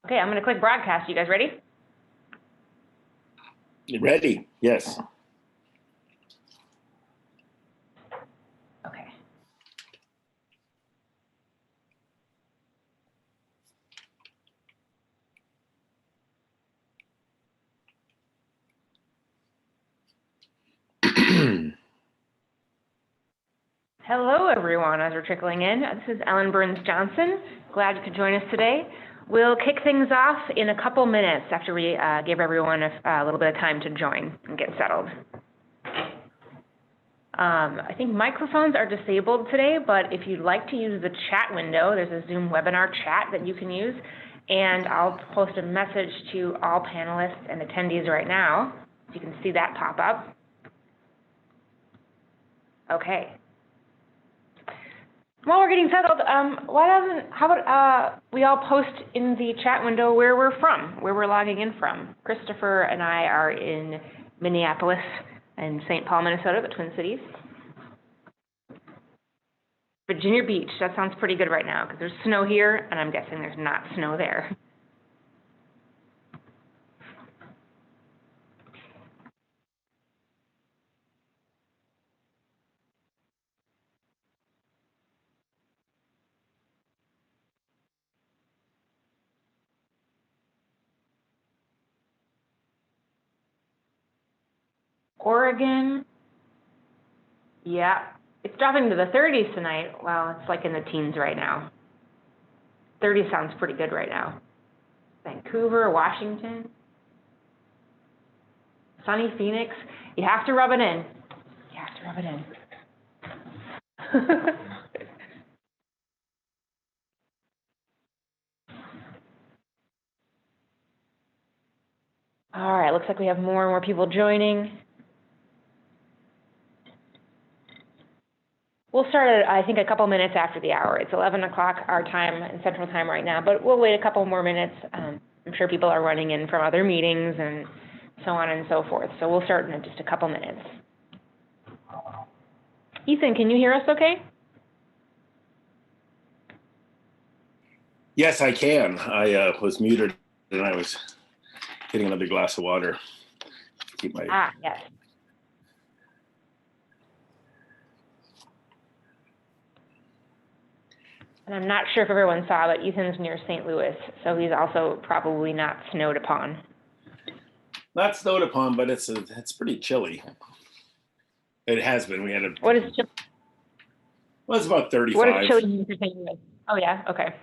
Okay, I'm going to click broadcast. You guys ready? Ready, yes. Okay. Hello, everyone, as we're trickling in. This is Ellen Burns-Johnson. Glad you could join us today. We'll kick things off in a couple minutes after we give everyone a little bit of time to join and get settled. I think microphones are disabled today, but if you'd like to use the chat window, there's a Zoom webinar chat that you can use, and I'll post a message to all panelists and attendees right now, so you can see that pop up. Okay. While we're getting settled, how about we all post in the chat window where we're from, where we're logging in from. Christopher and I are in Minneapolis and St. Paul, Minnesota, the Twin Cities. Virginia Beach, that sounds pretty good right now because there's snow here and I'm guessing there's not snow there. Oregon, yeah, it's dropping to the 30s tonight. Well, it's like in the teens right now. 30 sounds pretty good right now. Vancouver, Washington, sunny Phoenix. You have to rub it in. You have to rub it in. All right, looks like we have more and more people joining. We'll start at, I think, a couple minutes after the hour. It's 11 o'clock our time in Central Time right now, but we'll wait a couple more minutes. I'm sure people are running in from other meetings and so on and so forth. So we'll start in just a couple minutes. Ethan, can you hear us okay? Yes, I can. I was muted and I was getting another glass of water. Keep my... Yes. And I'm not sure if everyone saw, but Ethan's near St. Louis, so he's also probably not snowed upon. Not snowed upon, but it's pretty chilly. It has been. We had a... What is chilly? Well, it's about 35. What is chilly mean for St. Louis? Oh, yeah, okay.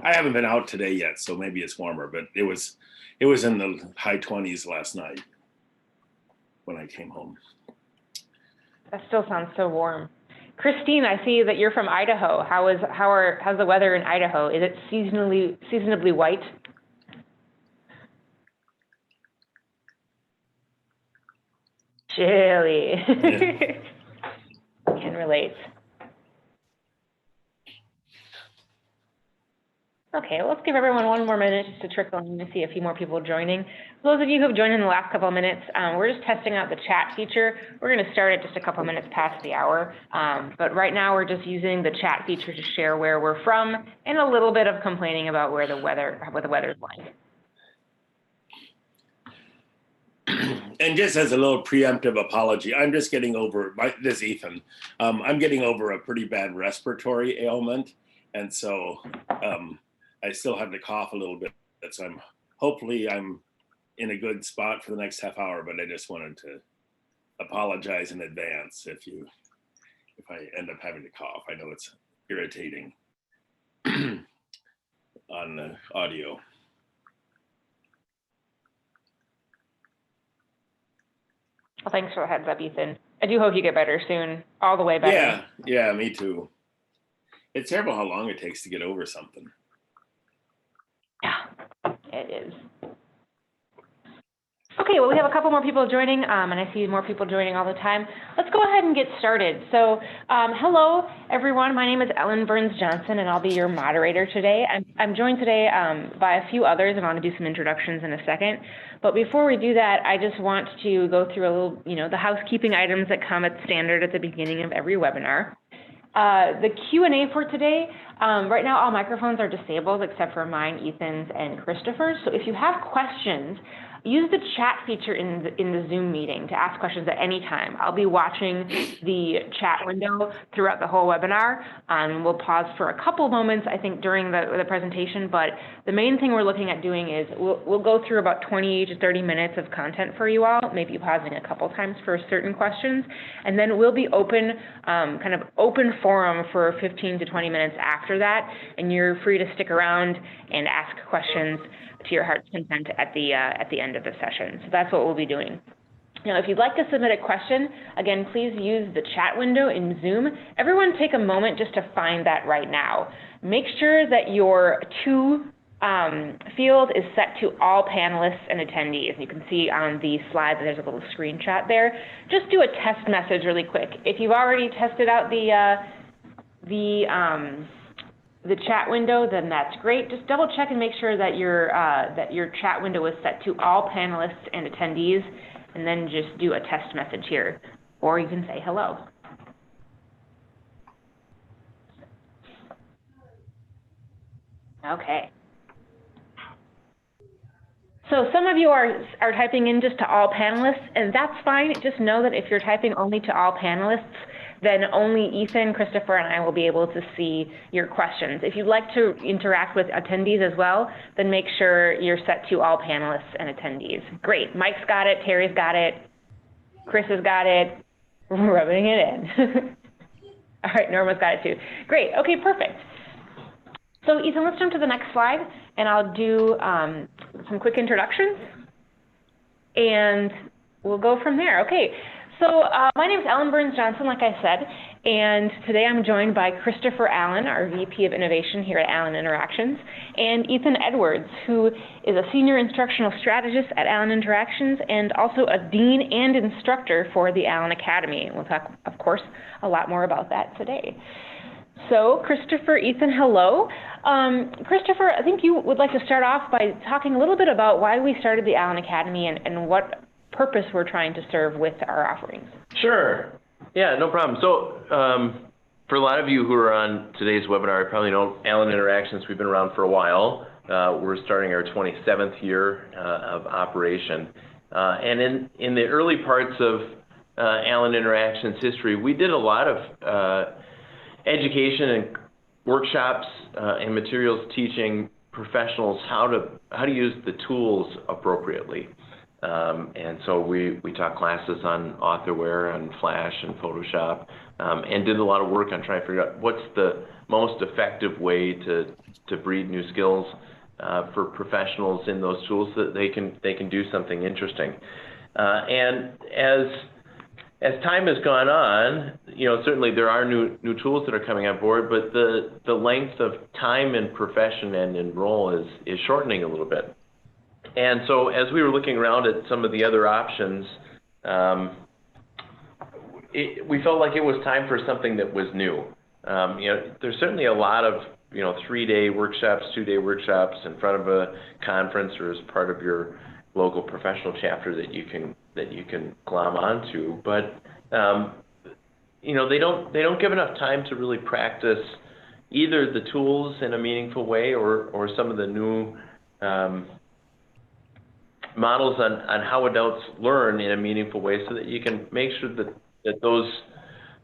I haven't been out today yet, so maybe it's warmer, but it was in the high 20s last night when I came home. That still sounds so warm. Christine, I see that you're from Idaho. How's the weather in Idaho? Is it seasonably white? Chilly. Yeah. Can relate. Okay, well, let's give everyone one more minute just to trickle in to see a few more people joining. For those of you who have joined in the last couple of minutes, we're just testing out the chat feature. We're going to start at just a couple of minutes past the hour, but right now we're just using the chat feature to share where we're from and a little bit of complaining about what the weather's like. And just as a little preemptive apology, I'm just getting over, this is Ethan, I'm getting over a pretty bad respiratory ailment, and so I still have to cough a little bit, so hopefully I'm in a good spot for the next half hour, but I just wanted to apologize in advance if I end up having to cough. I know it's irritating on the audio. Well, thanks for the heads up, Ethan. I do hope you get better soon, all the way better. Yeah, me too. It's terrible how long it takes to get over something. Yeah, it is. Okay, well, we have a couple more people joining, and I see more people joining all the time. Let's go ahead and get started. So, hello, everyone. My name is Ellen Burns-Johnson, and I'll be your moderator today. I'm joined today by a few others, and I want to do some introductions in a second. But before we do that, I just want to go through a little, the housekeeping items that come at standard at the beginning of every webinar. The Q&A for today, right now all microphones are disabled except for mine, Ethan's, and Christopher's. So if you have questions, use the chat feature in the Zoom meeting to ask questions at any time. I'll be watching the chat window throughout the whole webinar. We'll pause for a couple moments, I think, during the presentation, but the main thing we're looking at doing is we'll go through about 20 to 30 minutes of content for you all, maybe pausing a couple times for certain questions, and then we'll be open, kind of open forum for 15 to 20 minutes after that, and you're free to stick around and ask questions to your heart's content at the end of the session. So that's what we'll be doing. Now, if you'd like to submit a question, again, please use the chat window in Zoom. Everyone take a moment just to find that right now. Make sure that your to field is set to all panelists and attendees. You can see on the slide that there's a little screenshot there. Just do a test message really quick. If you've already tested out the chat window, then that's great. Just double check and make sure that your chat window is set to all panelists and attendees, and then just do a test message here, or you can say hello. Okay. So some of you are typing in just to all panelists, and that's fine. Just know that if you're typing only to all panelists, then only Ethan, Christopher, and I will be able to see your questions. If you'd like to interact with attendees as well, then make sure you're set to all panelists and attendees. Great, Mike's got it, Terry's got it, Chris has got it, rubbing it in. All right, Norma's got it too. Great, okay, perfect. So Ethan, let's jump to the next slide, and I'll do some quick introductions, and we'll go from there. Okay. So my name is Ellen Burns-Johnson, like I said, and today I'm joined by Christopher Allen, our VP of Innovation here at Elearning Interactions, and Ethan Edwards, who is a Senior Instructional Strategist at Elearning Interactions and also a Dean and Instructor for the Allen Academy. We'll talk, of course, a lot more about that today. So Christopher, Ethan, hello. Christopher, I think you would like to start off by talking a little bit about why we started the Allen Academy and what purpose we're trying to serve with our offerings. Sure. Yeah, no problem. So for a lot of you who are on today's webinar, I probably know Allen Interactions. We've been around for a while. We're starting our 27th year of operation. And in the early parts of Allen Interactions history, we did a lot of education and workshops and materials teaching professionals how to use the tools appropriately. And so we taught classes on authorware and Flash and Photoshop, and did a lot of work on trying to figure out what's the most effective way to breed new skills for professionals in those tools so that they can do something interesting. And as time has gone on, certainly there are new tools that are coming on board, but the length of time in profession and in role is shortening a little bit. And so as we were looking around at some of the other options, we felt like it was time for something that was new. There's certainly a lot of 3-day workshops, 2-day workshops in front of a conference or as part of your local professional chapter that you can glom onto, but they don't give enough time to really practice either the tools in a meaningful way or some of the new models on how adults learn in a meaningful way, so that you can make sure that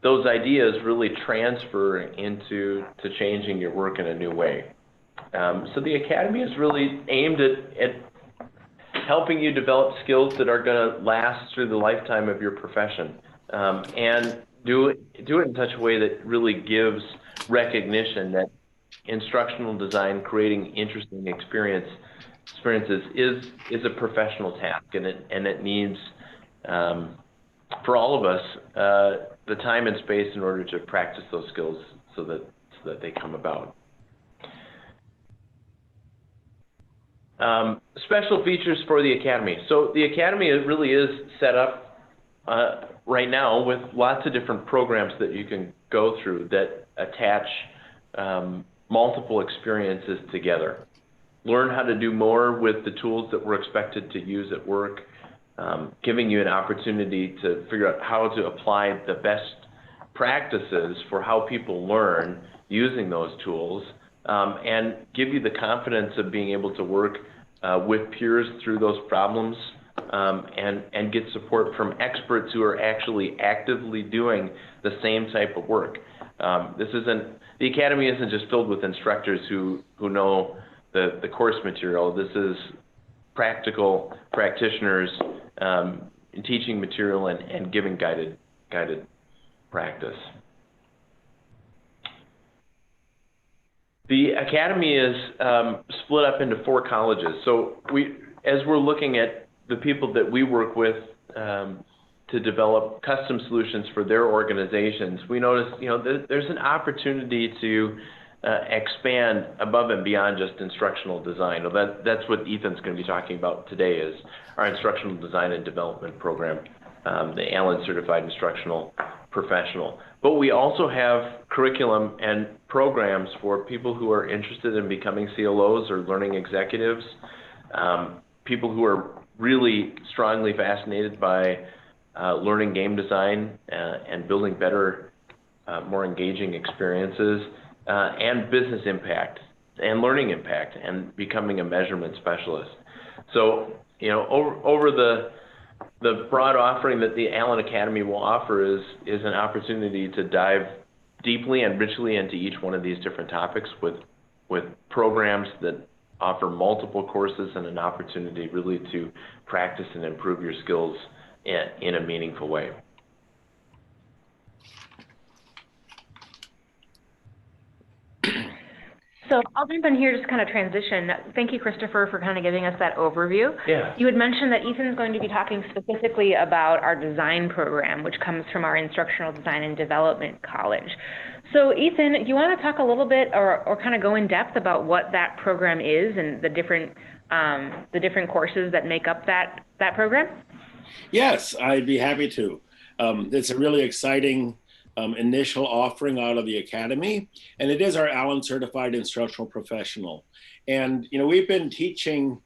those ideas really transfer into changing your work in a new way. So the Academy is really aimed at helping you develop skills that are going to last through the lifetime of your profession, and do it in such a way that really gives recognition that instructional design, creating interesting experiences is a professional task, and it needs for all of us the time and space in order to practice those skills so that they come about. Special features for the Academy. So the Academy really is set up right now with lots of different programs that you can go through that attach multiple experiences together. Learn how to do more with the tools that we're expected to use at work, giving you an opportunity to figure out how to apply the best practices for how people learn using those tools, and give you the confidence of being able to work with peers through those problems, and get support from experts who are actually actively doing the same type of work. The Academy isn't just filled with instructors who know the course material. This is practical practitioners teaching material and giving guided practice. The Academy is split up into 4 colleges. So as we're looking at the people that we work with to develop custom solutions for their organizations, we notice, there's an opportunity to expand above and beyond just instructional design. That's what Ethan's going to be talking about today, is our instructional design and development program, the Allen Certified Instructional Professional. But we also have curriculum and programs for people who are interested in becoming CLOs or learning executives, people who are really strongly fascinated by learning game design and building better, more engaging experiences, and business impact and learning impact, and becoming a measurement specialist. So, over the broad offering that the Allen Academy will offer is an opportunity to dive deeply and richly into each one of these different topics with programs that offer multiple courses and an opportunity really to practice and improve your skills in a meaningful way. So I'll jump in here, just kind of transition. Thank you, Christopher, for kind of giving us that overview. Yeah. You had mentioned that Ethan's going to be talking specifically about our design program, which comes from our Instructional Design and Development College. So Ethan, do you want to talk a little bit or kind of go in depth about what that program is and the different courses that make up that program? Yes, I'd be happy to. It's a really exciting initial offering out of the Academy, and it is our Allen Certified Instructional Professional. And we've been teaching,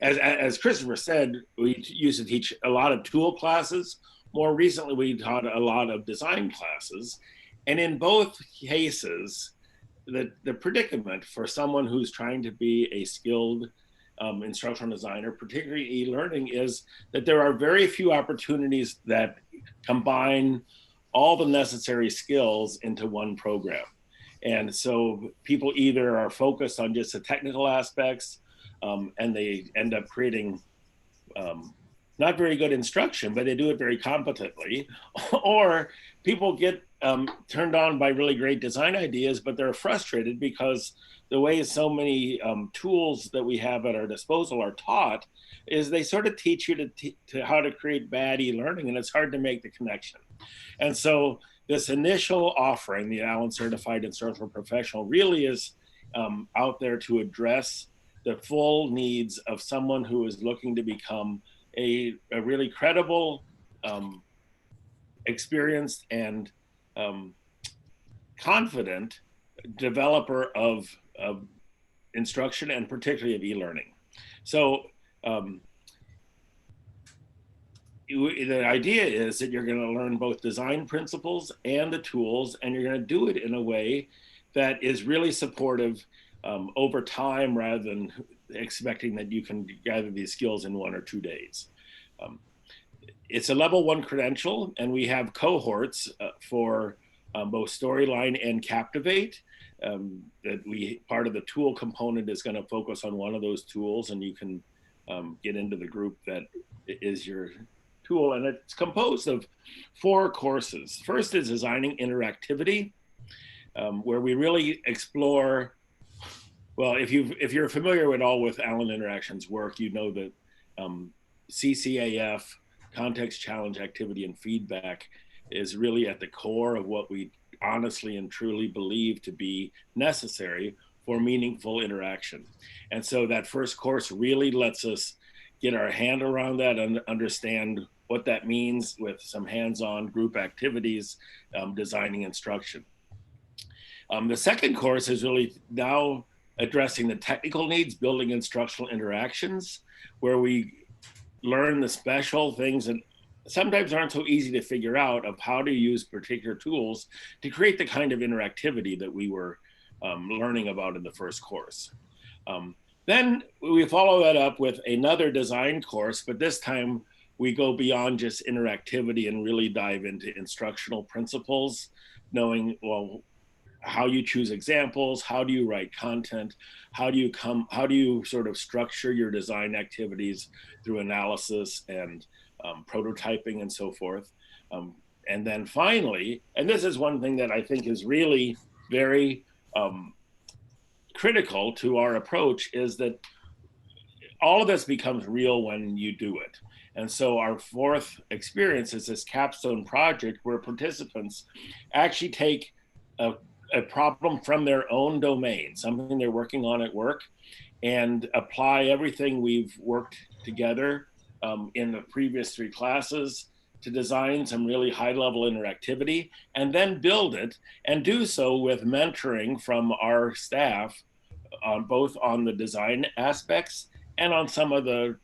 as Christopher said, we used to teach a lot of tool classes. More recently, we taught a lot of design classes, and in both cases, the predicament for someone who's trying to be a skilled instructional designer, particularly e-learning, is that there are very few opportunities that combine all the necessary skills into one program. And so people either are focused on just the technical aspects, and they end up creating not very good instruction, but they do it very competently, or people get turned on by really great design ideas, but they're frustrated because the way so many tools that we have at our disposal are taught is they sort of teach you to how to create bad e-learning, and it's hard to make the connection. And so this initial offering, the Allen Certified Instructional Professional, really is out there to address the full needs of someone who is looking to become a really credible, experienced, and confident developer of instruction, and particularly of e-learning. So the idea is that you're going to learn both design principles and the tools, and you're going to do it in a way that is really supportive over time, rather than expecting that you can gather these skills in 1 or 2 days. It's a level 1 credential, and we have cohorts for both Storyline and Captivate. Part of the tool component is going to focus on one of those tools, and you can get into the group that is your tool. And it's composed of 4 courses. First is Designing Interactivity, where we really explore, well, if you're familiar at all with Allen Interactions work, you know that CCAF, context, challenge, activity, and feedback, is really at the core of what we honestly and truly believe to be necessary for meaningful interaction. And so that first course really lets us get our hand around that and understand what that means with some hands-on group activities, designing instruction. The second course is really now addressing the technical needs, building instructional interactions, where we learn the special things that sometimes aren't so easy to figure out of how to use particular tools to create the kind of interactivity that we were learning about in the first course. Then we follow that up with another design course, but this time we go beyond just interactivity and really dive into instructional principles, knowing, well, how you choose examples, how do you write content, how do you sort of structure your design activities through analysis and prototyping and so forth. And then finally, and this is one thing that I think is really very critical to our approach, is that all of this becomes real when you do it. And so our fourth experience is this Capstone Project, where participants actually take a problem from their own domain, something they're working on at work, and apply everything we've worked together in the previous 3 classes to design some really high-level interactivity, and then build it, and do so with mentoring from our staff on both on the design aspects and on some of the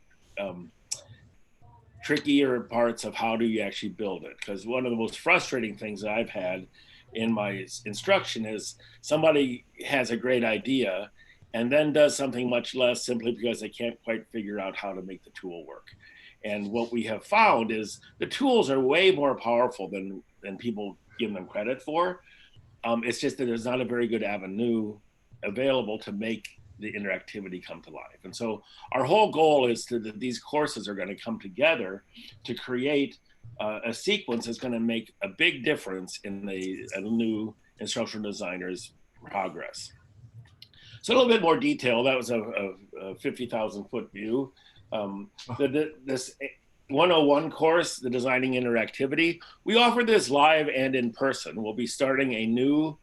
trickier parts of how do you actually build it. Because one of the most frustrating things that I've had in my instruction is somebody has a great idea and then does something much less simply because they can't quite figure out how to make the tool work. And what we have found is the tools are way more powerful than people give them credit for. It's just that there's not a very good avenue available to make the interactivity come to life. And so our whole goal is that these courses are going to come together to create a sequence that's going to make a big difference in a new instructional designer's progress. So a little bit more detail. That was a 50,000 foot view. This 101 course, the Designing Interactivity, we offer this live and in person. We'll be starting a new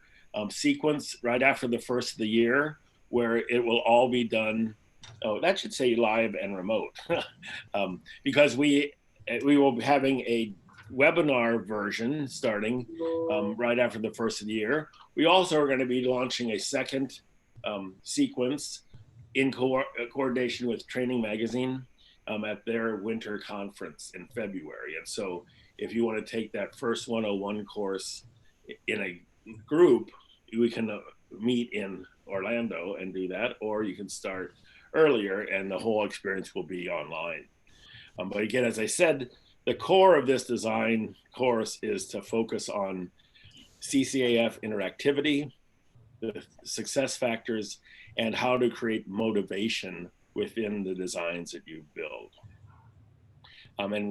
sequence right after the first of the year, where it will all be done, oh, that should say live and remote, because we will be having a webinar version starting right after the first of the year. We also are going to be launching a second sequence in coordination with Training Magazine at their winter conference in February. And so if you want to take that first 101 course in a group, we can meet in Orlando and do that, or you can start earlier and the whole experience will be online. But again, as I said, the core of this design course is to focus on CCAF interactivity, the success factors, and how to create motivation within the designs that you build. And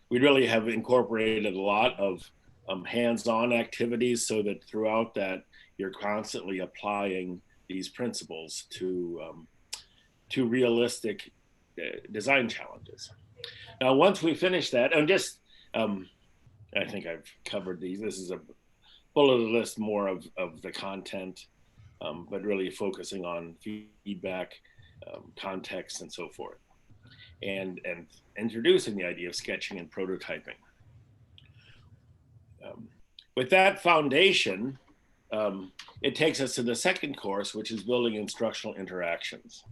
we really have incorporated a lot of hands-on activities so that throughout that, you're constantly applying these principles to realistic design challenges. Now, once we finish that, and just, I think I've covered these. This is a bulleted list more of the content, but really focusing on feedback, context, and so forth, and introducing the idea of sketching and prototyping. With that foundation, it takes us to the second course, which is building instructional interactions.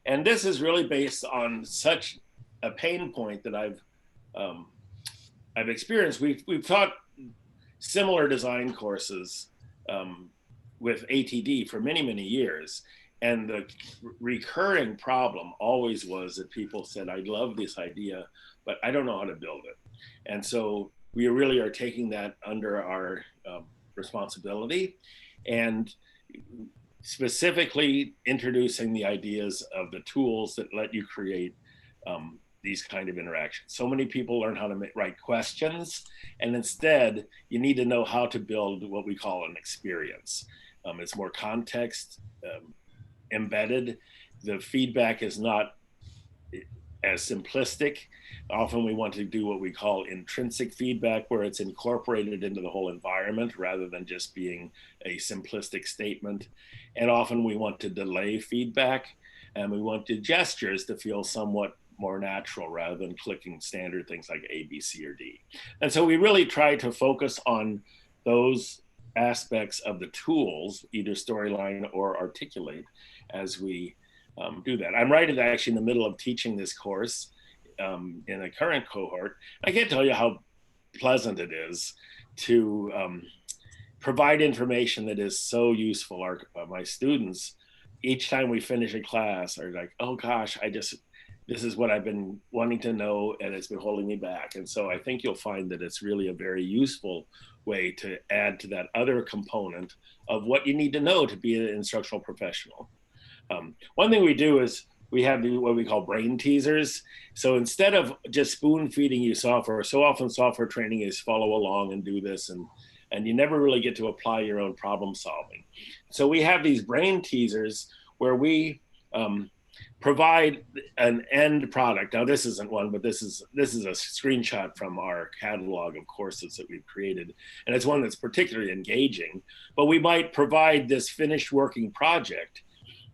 And this is really based on such a pain point that I've experienced. We've taught similar design courses with ATD for many, many years. And the recurring problem always was that people said, I love this idea, but I don't know how to build it. And so we really are taking that under our responsibility and specifically introducing the ideas of the tools that let you create these kind of interactions. So many people learn how to write questions, and instead you need to know how to build what we call an experience. It's more context embedded. The feedback is not as simplistic. Often we want to do what we call intrinsic feedback, where it's incorporated into the whole environment rather than just being a simplistic statement. And often we want to delay feedback, and we want the gestures to feel somewhat more natural rather than clicking standard things like A, B, C, or D. And so we really try to focus on those aspects of the tools, either Storyline or Articulate, as we do that. I'm right actually in the middle of teaching this course in a current cohort. I can't tell you how pleasant it is to provide information that is so useful. My students, each time we finish a class, are like, oh gosh, this is what I've been wanting to know, and it's been holding me back. And so I think you'll find that it's really a very useful way to add to that other component of what you need to know to be an instructional professional. One thing we do is we have what we call brain teasers. So instead of just spoon feeding you software, so often software training is follow along and do this, and you never really get to apply your own problem solving. So we have these brain teasers where we provide an end product. Now this isn't one, but this is a screenshot from our catalog of courses that we've created. And it's one that's particularly engaging, but we might provide this finished working project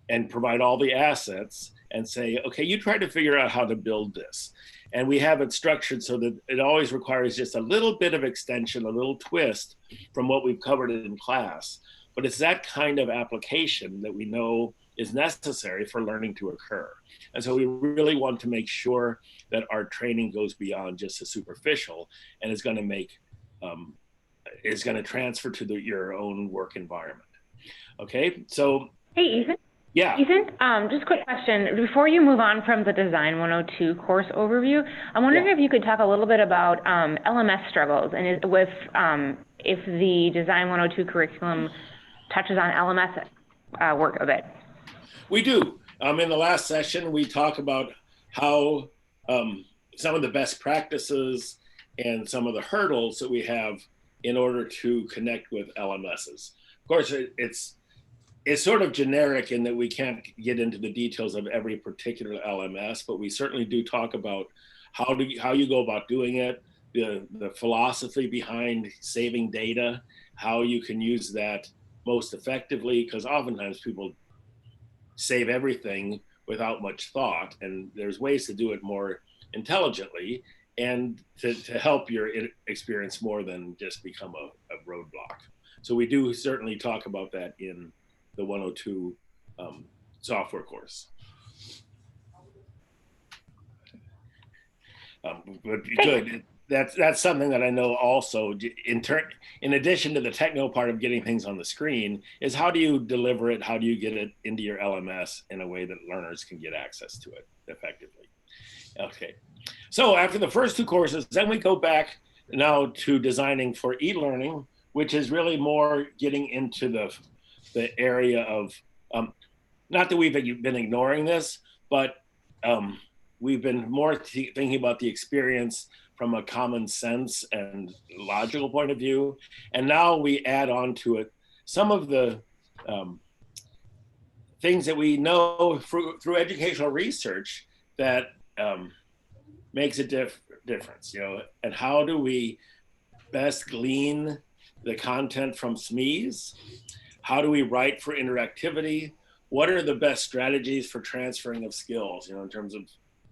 and provide all the assets and say, okay, you try to figure out how to build this. And we have it structured so that it always requires just a little bit of extension, a little twist from what we've covered in class. But it's that kind of application that we know is necessary for learning to occur. And so we really want to make sure that our training goes beyond just the superficial and is going to transfer to your own work environment. Okay, so. Hey, Ethan. Yeah. Ethan, just a quick question. Before you move on from the Design 102 course overview, I'm wondering if you could talk a little bit about LMS struggles and if the Design 102 curriculum touches on LMS work a bit. We do. In the last session, we talk about how some of the best practices and some of the hurdles that we have in order to connect with LMSs. Of course, it's sort of generic in that we can't get into the details of every particular LMS, but we certainly do talk about how you go about doing it, the philosophy behind saving data, how you can use that most effectively, because oftentimes people save everything without much thought, and there's ways to do it more intelligently and to help your experience more than just become a roadblock. So we do certainly talk about that in the 102 software course. But good. That's something that I know also in addition to the technical part of getting things on the screen is how do you deliver it? How do you get it into your LMS in a way that learners can get access to it effectively? Okay. So after the first two courses, then we go back now to designing for e-learning, which is really more getting into the area of, not that we've been ignoring this, but we've been more thinking about the experience from a common sense and logical point of view. And now we add on to it some of the things that we know through educational research that makes a difference, and how do we best glean the content from SMEs? How do we write for interactivity? What are the best strategies for transferring of skills, in terms of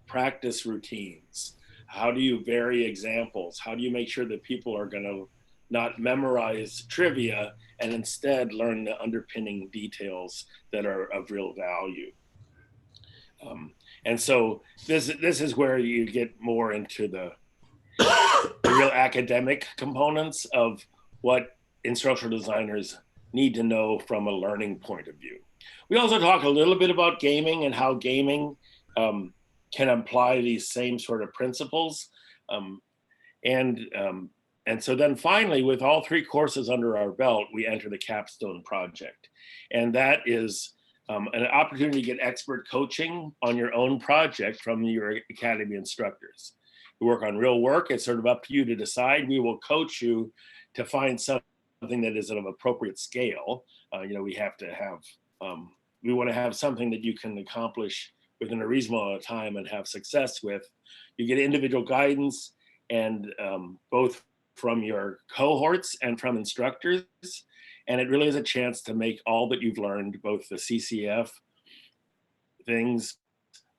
practice routines? How do you vary examples? How do you make sure that people are going to not memorize trivia and instead learn the underpinning details that are of real value? And so this is where you get more into the real academic components of what instructional designers need to know from a learning point of view. We also talk a little bit about gaming and how gaming can apply these same sort of principles. And so then finally, with all three courses under our belt, we enter the Capstone Project. And that is an opportunity to get expert coaching on your own project from your academy instructors. We work on real work. It's sort of up to you to decide. We will coach you to find something that is of appropriate scale. We have to have, we want to have something that you can accomplish within a reasonable amount of time and have success with. You get individual guidance and both from your cohorts and from instructors. And it really is a chance to make all that you've learned, both the CCF things,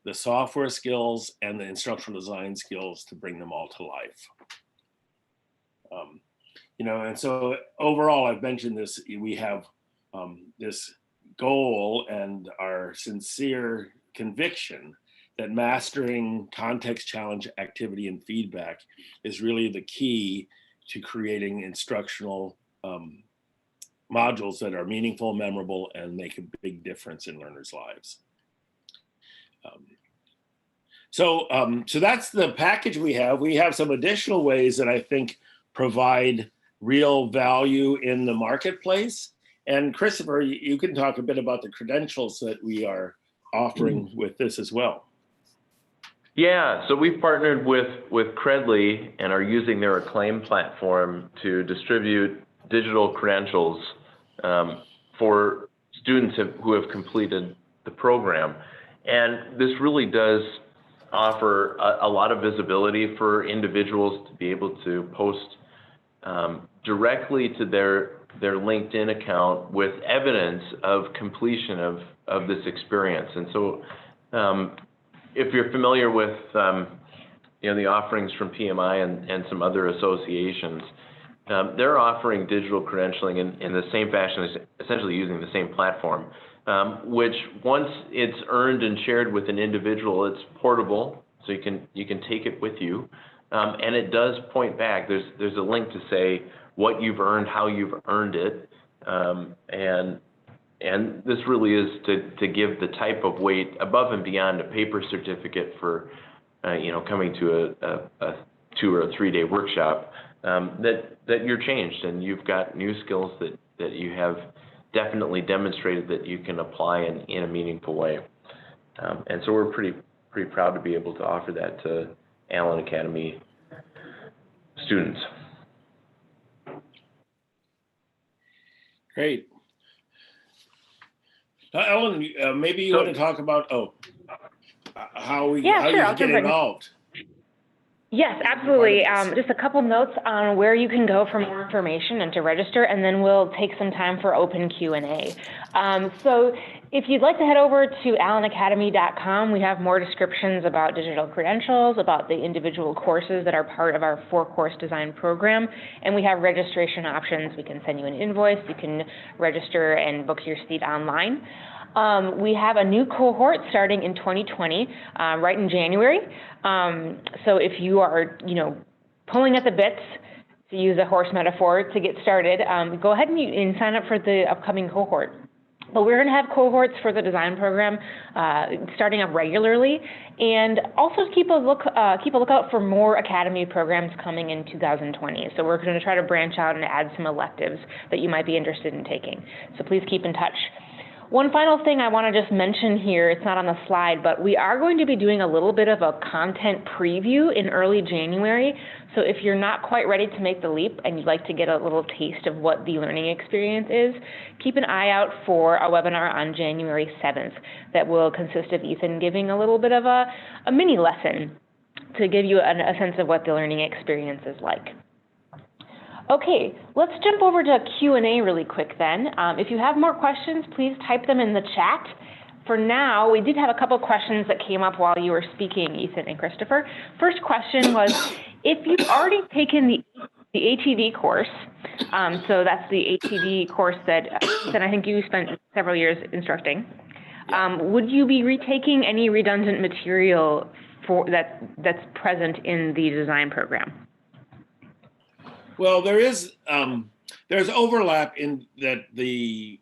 the software skills, and the instructional design skills, to bring them all to life. And so overall, I've mentioned this, we have this goal and our sincere conviction that mastering context, challenge, activity, and feedback is really the key to creating instructional modules that are meaningful, memorable, and make a big difference in learners' lives. So that's the package we have. We have some additional ways that I think provide real value in the marketplace. And Christopher, you can talk a bit about the credentials that we are offering with this as well. Yeah, so we've partnered with Credly and are using their Acclaim platform to distribute digital credentials for students who have completed the program. And this really does offer a lot of visibility for individuals to be able to post directly to their LinkedIn account with evidence of completion of this experience. And so if you're familiar with the offerings from PMI and some other associations, they're offering digital credentialing in the same fashion, as essentially using the same platform, which once it's earned and shared with an individual, it's portable, so you can take it with you, and it does point back. There's a link to say what you've earned, how you've earned it, and this really is to give the type of weight above and beyond a paper certificate for coming to a 2 or a 3 day workshop, that you're changed and you've got new skills that you have definitely demonstrated that you can apply in a meaningful way. And so we're pretty proud to be able to offer that to Allen Academy students. Great. Ellen, maybe you want to talk about how you can get involved. Yes, absolutely. Just a couple notes on where you can go for more information and to register, and then we'll take some time for open Q&A. So if you'd like to head over to allenacademy.com, we have more descriptions about digital credentials, about the individual courses that are part of our 4-course design program, and we have registration options. We can send you an invoice, you can register and book your seat online. We have a new cohort starting in 2020, right in January. So if you are, pulling at the bits, to use a horse metaphor, to get started, go ahead and sign up for the upcoming cohort. But we're going to have cohorts for the design program starting up regularly, and also keep a lookout for more academy programs coming in 2020. So we're going to try to branch out and add some electives that you might be interested in taking. So please keep in touch. One final thing I want to just mention here, it's not on the slide, but we are going to be doing a little bit of a content preview in early January. So if you're not quite ready to make the leap and you'd like to get a little taste of what the learning experience is, keep an eye out for a webinar on January 7th that will consist of Ethan giving a little bit of a mini lesson to give you a sense of what the learning experience is like. Okay, let's jump over to Q&A really quick then. If you have more questions, please type them in the chat. For now, we did have a couple questions that came up while you were speaking, Ethan and Christopher. First question was, if you've already taken the ATV course, so that's the ATV course that Ethan, I think you spent several years instructing, would you be retaking any redundant material that's present in the design program? Well, there's overlap in that the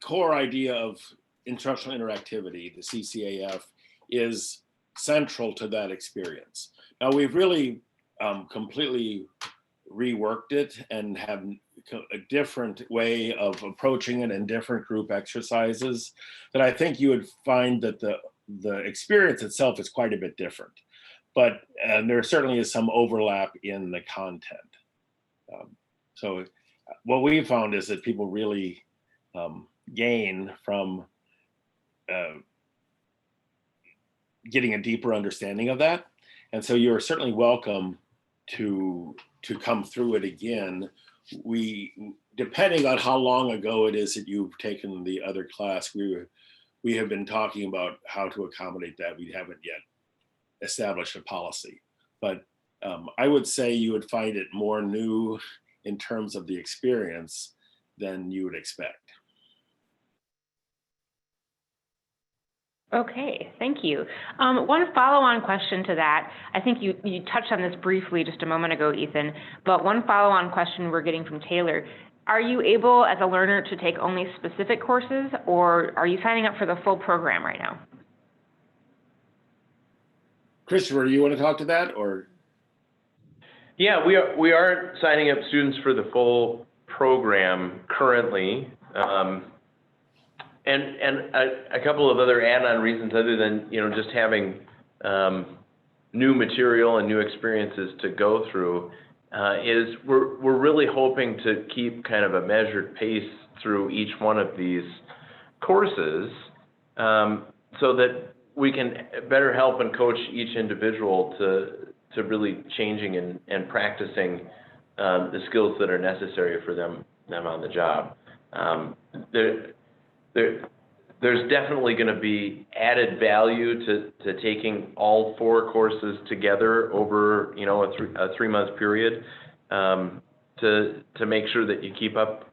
core idea of instructional interactivity, the CCAF, is central to that experience. Now, we've really completely reworked it and have a different way of approaching it and different group exercises that I think you would find that the experience itself is quite a bit different. But there certainly is some overlap in the content. So what we found is that people really gain from getting a deeper understanding of that. And so you're certainly welcome to come through it again. Depending on how long ago it is that you've taken the other class, we have been talking about how to accommodate that. We haven't yet established a policy, but I would say you would find it more new in terms of the experience than you would expect. Okay, thank you. One follow-on question to that, I think you touched on this briefly just a moment ago, Ethan, but one follow-on question we're getting from Taylor. Are you able, as a learner, to take only specific courses, or are you signing up for the full program right now? Christopher, you want to talk to that, or? Yeah, we are signing up students for the full program currently. And a couple of other add-on reasons other than, just having new material and new experiences to go through is we're really hoping to keep kind of a measured pace through each one of these courses so that we can better help and coach each individual to really changing and practicing the skills that are necessary for them on the job. There's definitely going to be added value to taking all 4 courses together over a 3-month period to make sure that you keep up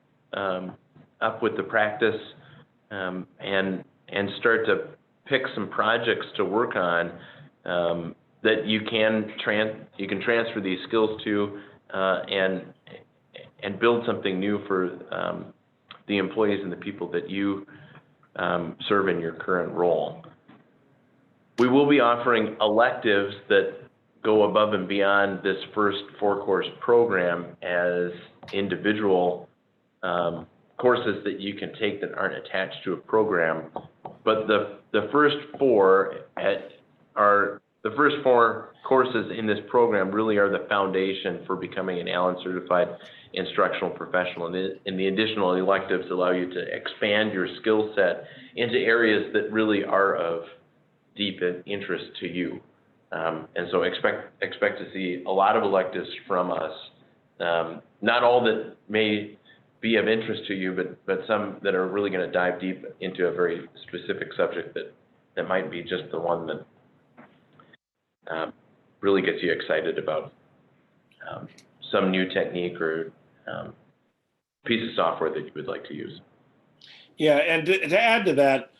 with the practice and start to pick some projects to work on that you can transfer these skills to and build something new for the employees and the people that you serve in your current role. We will be offering electives that go above and beyond this first 4-course program as individual courses that you can take that aren't attached to a program. But the first 4 courses in this program really are the foundation for becoming an Allen certified instructional professional, and the additional electives allow you to expand your skill set into areas that really are of deep interest to you. And so expect to see a lot of electives from us. Not all that may be of interest to you, but some that are really going to dive deep into a very specific subject that might be just the one that really gets you excited about some new technique or piece of software that you would like to use. Yeah, and to add to that,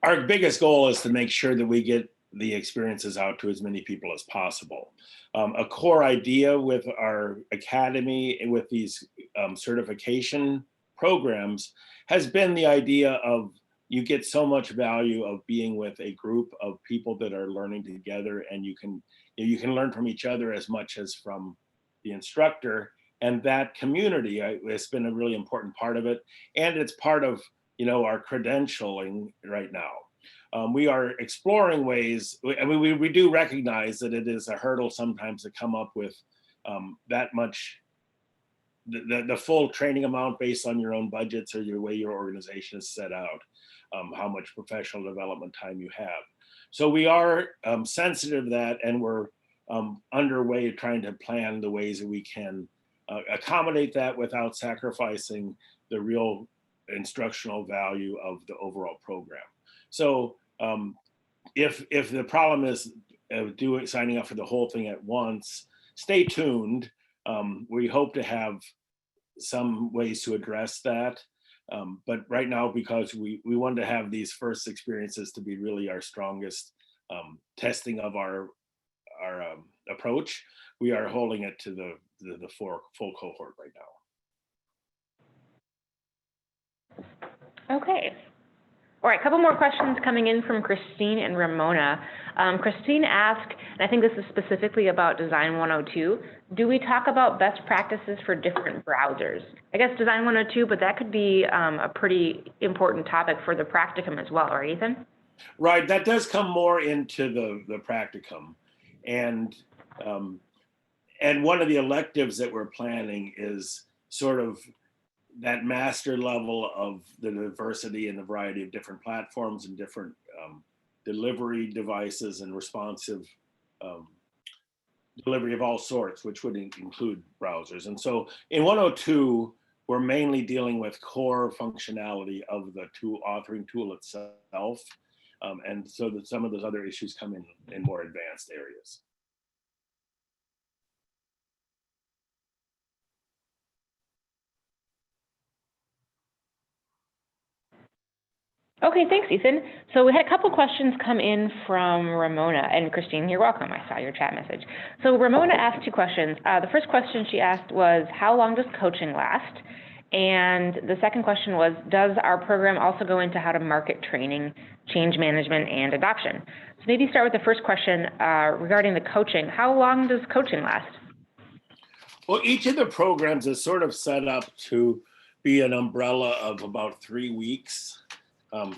our biggest goal is to make sure that we get the experiences out to as many people as possible. A core idea with our academy and with these certification programs has been the idea of you get so much value of being with a group of people that are learning together, and you can learn from each other as much as from the instructor. And that community has been a really important part of it, and it's part of our credentialing right now. We are exploring ways. I mean, we do recognize that it is a hurdle sometimes to come up with that much, the full training amount based on your own budgets or your way your organization is set out, how much professional development time you have. So we are sensitive to that, and we're underway trying to plan the ways that we can accommodate that without sacrificing the real instructional value of the overall program. So if the problem is signing up for the whole thing at once, stay tuned. We hope to have some ways to address that. But right now, because we want to have these first experiences to be really our strongest testing of our approach, we are holding it to the full cohort right now. Okay. All right, a couple more questions coming in from Christine and Ramona. Christine asked, and I think this is specifically about Design 102, do we talk about best practices for different browsers? I guess Design 102, but that could be a pretty important topic for the practicum as well, right, Ethan? Right, that does come more into the practicum. And one of the electives that we're planning is sort of that master level of the diversity and the variety of different platforms and different delivery devices and responsive delivery of all sorts, which would include browsers. And so in 102, we're mainly dealing with core functionality of the authoring tool itself. And so that some of those other issues come in more advanced areas. Okay, thanks, Ethan. So we had a couple questions come in from Ramona, and Christine, you're welcome. I saw your chat message. So Ramona asked 2 questions. The first question she asked was, how long does coaching last? And the second question was, does our program also go into how to market training, change management, and adoption? So maybe start with the first question regarding the coaching. How long does coaching last? Well, each of the programs is sort of set up to be an umbrella of about 3 weeks.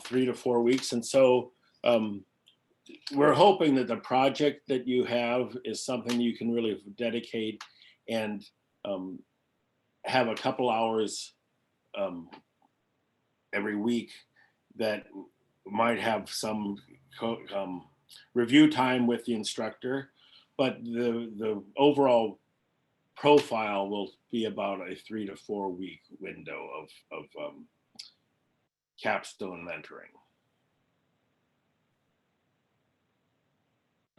3 to 4 weeks. And so we're hoping that the project that you have is something you can really dedicate and have a couple hours every week that might have some review time with the instructor, but the overall profile will be about a 3 to 4 week window of Capstone mentoring.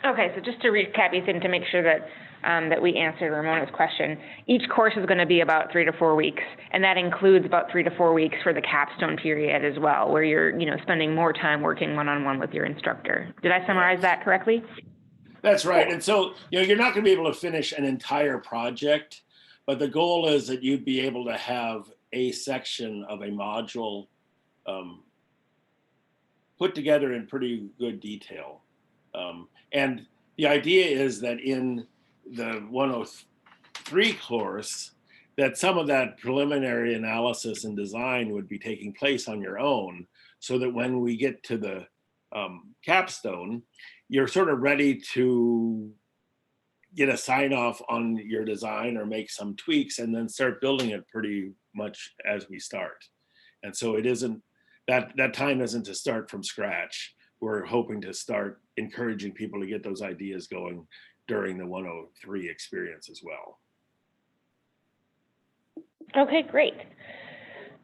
Okay, so just to recap, Ethan, to make sure that that we answered Ramona's question, each course is going to be about 3 to 4 weeks, and that includes about 3 to 4 weeks for the capstone period as well, where you're spending more time working one-on-one with your instructor. Did I summarize that correctly? That's right. And so you're not going to be able to finish an entire project, but the goal is that you'd be able to have a section of a module put together in pretty good detail. And the idea is that in the 103 course, that some of that preliminary analysis and design would be taking place on your own, so that when we get to the capstone, you're sort of ready to get a sign off on your design or make some tweaks and then start building it pretty much as we start. And so it isn't, that time isn't to start from scratch. We're hoping to start encouraging people to get those ideas going during the 103 experience as well. Okay, great.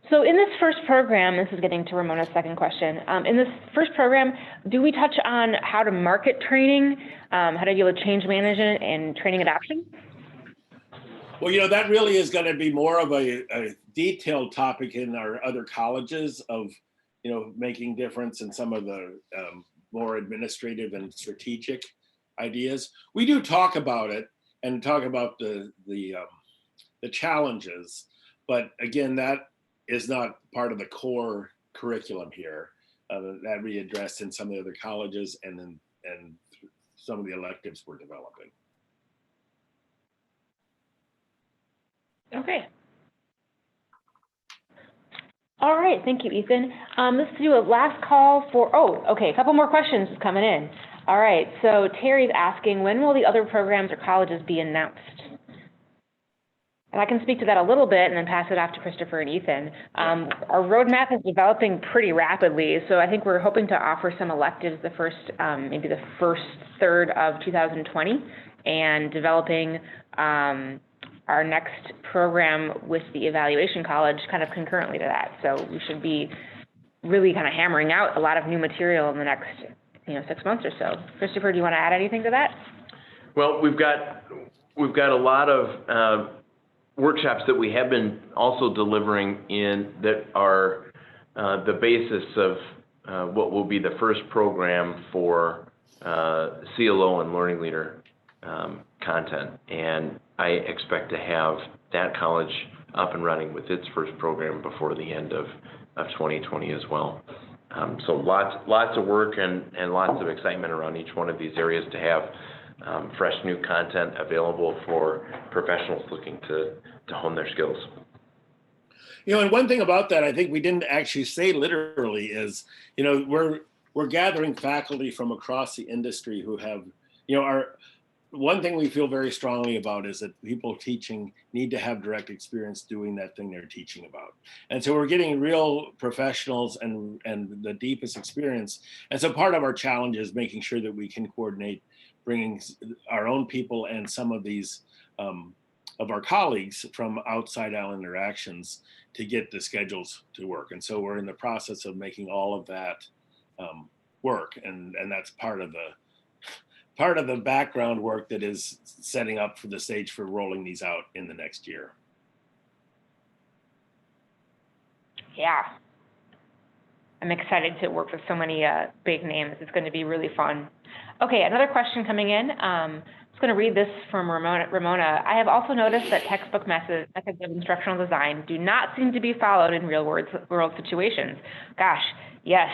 So in this first program, this is getting to Ramona's second question. In this first program, do we touch on how to market training, how to deal with change management and training adoption? Well, that really is going to be more of a detailed topic in our other colleges of, making difference in some of the more administrative and strategic ideas. We do talk about it and talk about the challenges, but again, that is not part of the core curriculum here. That we addressed in some of the other colleges and some of the electives we're developing. Okay. All right, thank you, Ethan. Let's do a last call for, okay, a couple more questions coming in. All right, so Terry's asking, when will the other programs or colleges be announced? And I can speak to that a little bit and then pass it off to Christopher and Ethan. Our roadmap is developing pretty rapidly, so I think we're hoping to offer some electives maybe the first third of 2020, and developing our next program with the evaluation college kind of concurrently to that. So we should be really kind of hammering out a lot of new material in the next 6 months or so. Christopher, do you want to add anything to that? Well, we've got a lot of workshops that we have been also delivering in that are the basis of what will be the first program for CLO and learning leader content. And I expect to have that college up and running with its first program before the end of 2020 as well. So lots of work and lots of excitement around each one of these areas to have fresh new content available for professionals looking to hone their skills. And one thing about that, I think we didn't actually say literally is, we're gathering faculty from across the industry who have, one thing we feel very strongly about is that people teaching need to have direct experience doing that thing they're teaching about. And so we're getting real professionals and the deepest experience. And so part of our challenge is making sure that we can coordinate bringing our own people and some of these of our colleagues from outside Elearning Interactions to get the schedules to work. And so we're in the process of making all of that work. And that's part of the background work that is setting up for the stage for rolling these out in the next year. I'm excited to work with so many big names. It's going to be really fun. Okay, another question coming in. I'm just going to read this from Ramona. I have also noticed that textbook methods of instructional design do not seem to be followed in real-world situations. Gosh, yes.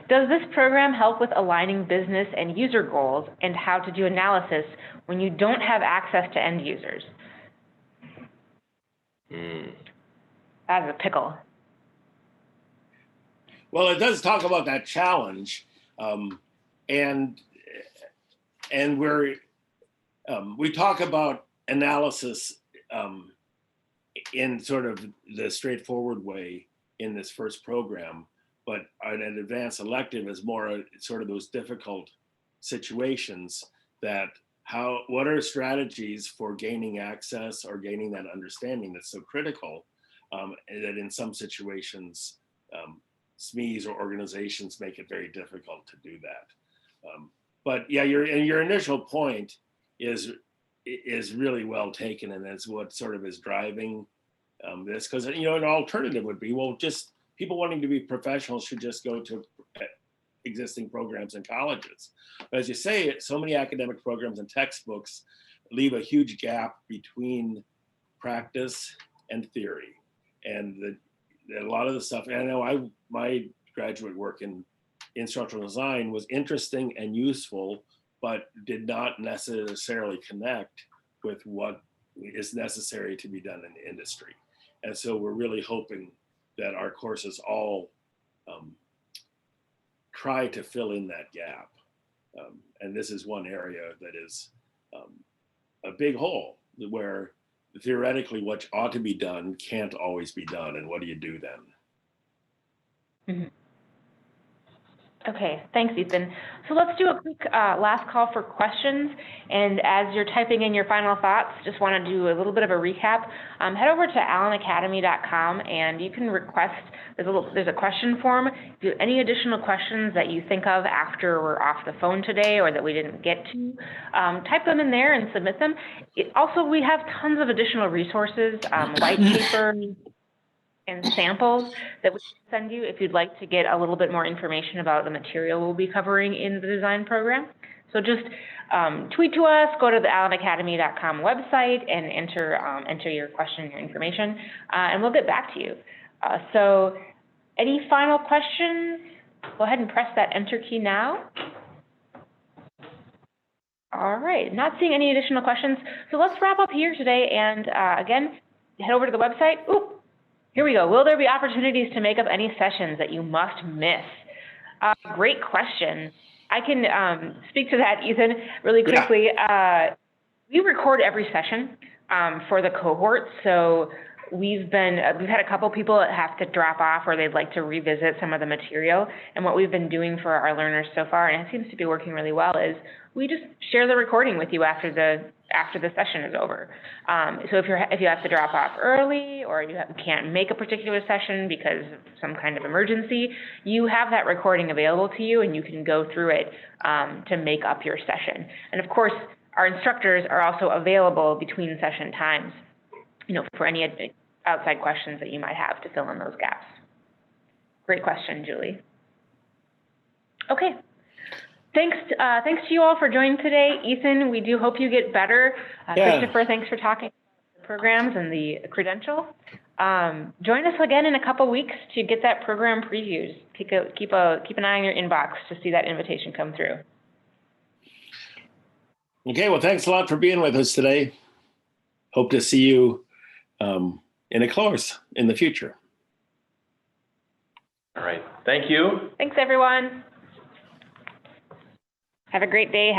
Does this program help with aligning business and user goals and how to do analysis when you don't have access to end users? That's a pickle. Well, it does talk about that challenge, and we talk about analysis in sort of the straightforward way in this first program, but an advanced elective is more sort of those difficult situations that what are strategies for gaining access or gaining that understanding that's so critical, and that in some situations SMEs or organizations make it very difficult to do that. But yeah, your initial point is really well taken, and that's what sort of is driving this. Because an alternative would be, well, just people wanting to be professionals should just go to existing programs in colleges. But as you say, so many academic programs and textbooks leave a huge gap between practice and theory, and a lot of the stuff. And I know my graduate work in instructional design was interesting and useful, but did not necessarily connect with what is necessary to be done in the industry. And so we're really hoping that our courses all try to fill in that gap. And this is one area that is a big hole where theoretically what ought to be done can't always be done. And what do you do then? Mm-hmm. Okay, thanks, Ethan. So let's do a quick last call for questions. And as you're typing in your final thoughts, just want to do a little bit of a recap. Head over to allenacademy.com and you can request, there's a question form. If you have any additional questions that you think of after we're off the phone today or that we didn't get to, type them in there and submit them. Also, we have tons of additional resources, white paper, and samples that we can send you if you'd like to get a little bit more information about the material we'll be covering in the design program. So just tweet to us, go to the allenacademy.com website and enter your question, your information, and we'll get back to you. So any final questions? Go ahead and press that enter key now. All right, not seeing any additional questions. So let's wrap up here today. And again, head over to the website. Ooh. Here we go. Will there be opportunities to make up any sessions that you must miss? Great question. I can speak to that, Ethan, really quickly. Yeah. We record every session for the cohort. So we've had a couple people that have to drop off or they'd like to revisit some of the material. And what we've been doing for our learners so far, and it seems to be working really well, is we just share the recording with you after the session is over. So if you have to drop off early or you can't make a particular session because of some kind of emergency, you have that recording available to you and you can go through it to make up your session. And of course, our instructors are also available between session times, for any outside questions that you might have to fill in those gaps. Great question, Julie. Okay. Thanks to you all for joining today. Ethan, we do hope you get better. Yeah. Christopher, thanks for talking about the programs and the credential. Join us again in a couple weeks to get that program previews. Keep an eye on your inbox to see that invitation come through. Okay, well, thanks a lot for being with us today. Hope to see you in a course in the future. All right, thank you. Thanks, everyone. Have a great day.